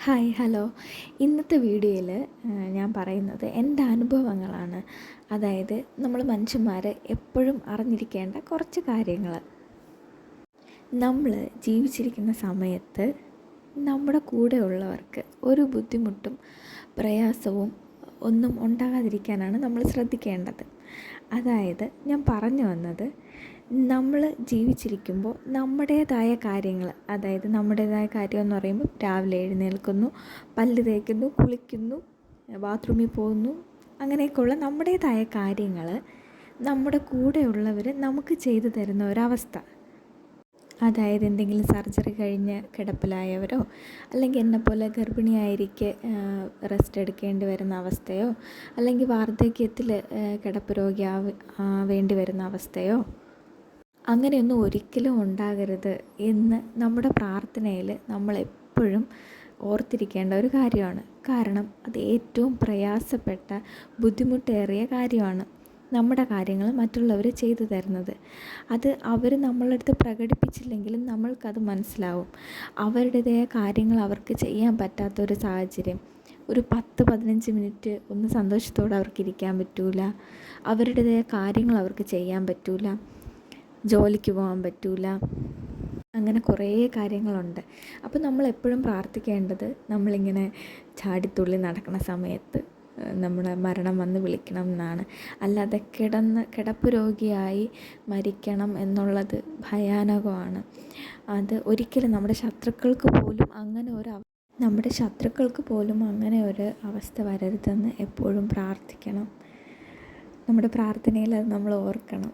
Hi hello. ഇന്നത്തെ വീഡിയോയിൽ ഞാൻ പറയുന്നത് എൻ്റെ അനുഭവങ്ങളാണ്. അതായത് നമ്മൾ മനുഷ്യന്മാർ എപ്പോഴും അറിഞ്ഞിരിക്കേണ്ട കുറച്ച് കാര്യങ്ങൾ. നമ്മൾ ജീവിച്ചിരിക്കുന്ന സമയത്ത് നമ്മുടെ കൂടെ ഉള്ളവർക്ക് ഒരു ബുദ്ധിമുട്ടും പ്രയാസവും ഒന്നും ഉണ്ടാകാതിരിക്കാനാണ് നമ്മൾ ശ്രദ്ധിക്കേണ്ടത്. അതായത് ഞാൻ പറഞ്ഞു വന്നത്, നമ്മൾ ജീവിച്ചിരിക്കുമ്പോൾ നമ്മുടേതായ കാര്യങ്ങൾ, അതായത് നമ്മുടേതായ കാര്യം എന്ന് പറയുമ്പോൾ രാവിലെ എഴുന്നേൽക്കുന്നു, പല്ല് തേക്കുന്നു, കുളിക്കുന്നു, ബാത്റൂമിൽ പോകുന്നു, അങ്ങനെയൊക്കെയുള്ള നമ്മുടേതായ കാര്യങ്ങൾ നമ്മുടെ കൂടെയുള്ളവർ നമുക്ക് ചെയ്തു തരുന്ന ഒരവസ്ഥ. അതായത് എന്തെങ്കിലും സർജറി കഴിഞ്ഞ് കിടപ്പിലായവരോ, അല്ലെങ്കിൽ എന്നെപ്പോലെ ഗർഭിണിയായിരിക്കെ റെസ്റ്റ് എടുക്കേണ്ടി വരുന്ന അവസ്ഥയോ, അല്ലെങ്കിൽ വാർദ്ധക്യത്തിൽ കിടപ്പ് വേണ്ടി വരുന്ന അവസ്ഥയോ, അങ്ങനെയൊന്നും ഒരിക്കലും ഉണ്ടാകരുത് എന്ന് നമ്മുടെ പ്രാർത്ഥനയിൽ നമ്മളെപ്പോഴും ഓർത്തിരിക്കേണ്ട ഒരു കാര്യമാണ്. കാരണം അത് ഏറ്റവും പ്രയാസപ്പെട്ട, ബുദ്ധിമുട്ടേറിയ കാര്യമാണ്. നമ്മുടെ കാര്യങ്ങൾ മറ്റുള്ളവർ ചെയ്തു തരുന്നത്. അത് അവർ നമ്മളുടെ അടുത്ത് പ്രകടിപ്പിച്ചില്ലെങ്കിലും നമ്മൾക്കത് മനസ്സിലാവും. അവരുടേതായ കാര്യങ്ങൾ അവർക്ക് ചെയ്യാൻ പറ്റാത്തൊരു സാഹചര്യം, ഒരു 10-15 മിനിറ്റ് ഒന്ന് സന്തോഷത്തോടെ അവർക്ക് ഇരിക്കാൻ പറ്റൂല, അവരുടേതായ കാര്യങ്ങൾ അവർക്ക് ചെയ്യാൻ പറ്റൂല, ജോലിക്ക് പോകാൻ പറ്റൂല, അങ്ങനെ കുറേ കാര്യങ്ങളുണ്ട്. അപ്പോൾ നമ്മളെപ്പോഴും പ്രാർത്ഥിക്കേണ്ടത്, നമ്മളിങ്ങനെ ചാടിത്തുള്ളി നടക്കുന്ന സമയത്ത് നമ്മുടെ മരണം വന്ന് വിളിക്കണം എന്നാണ്. അല്ലാതെ കിടപ്പ് രോഗിയായി മരിക്കണം എന്നുള്ളത് ഭയാനകമാണ്. അത് ഒരിക്കലും നമ്മുടെ ശത്രുക്കൾക്ക് പോലും അങ്ങനെ ഒരു അവസ്ഥ വരരുതെന്ന് എപ്പോഴും പ്രാർത്ഥിക്കണം. നമ്മുടെ പ്രാർത്ഥനയിൽ അത് നമ്മൾ ഓർക്കണം.